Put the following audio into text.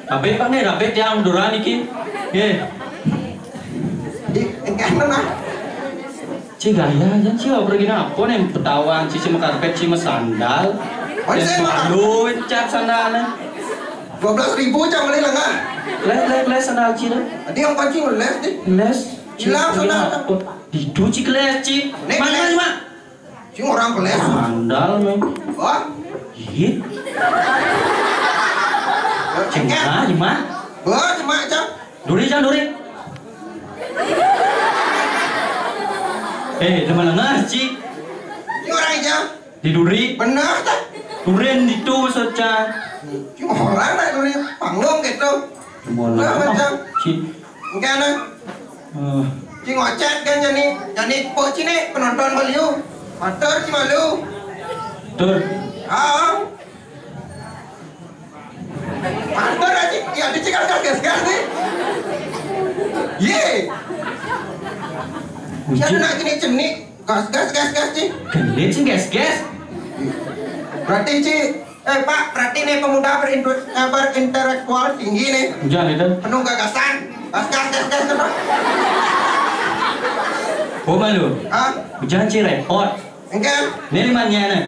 Rapet pak nih, rapet yang duran iki. Ye. Enggak mana? Ci gaya aja sih, pergi apa nih petawan, ci sama karpet, ci sama sandal. Sepatu, cat sandalnya. 12.000 cang beli lah nggak? Les sandal ci lah. Dia yang pancing les deh. Les. Hilang sandal. Didu ci les ci. Mana? Si orang keles. Sandal nih. Oh. Iya. Cengket. Cuma. Oh, cuma cang. Duri. Teman lengah ci. Si orang aja. Di duri. Benar tak? Durian itu saja. Si orang lah duri panggung gitu. Nah macam. Ci. Enggak nah. Si ngocet kan jadi po cine penonton beliau. Matur si malu. Tur. Matur aja. Ya dicekal gas nih. Ye. Siapa nak kini cenik? Gas sih. Gendit sih gas. Berarti Ci, Pak, berarti nih pemuda berintelektual tinggi nih. Jangan itu. Penuh gagasan. Gas kenapa? Oh malu. Hah? Jangan ci repot. Enggak. Ini limanya nih.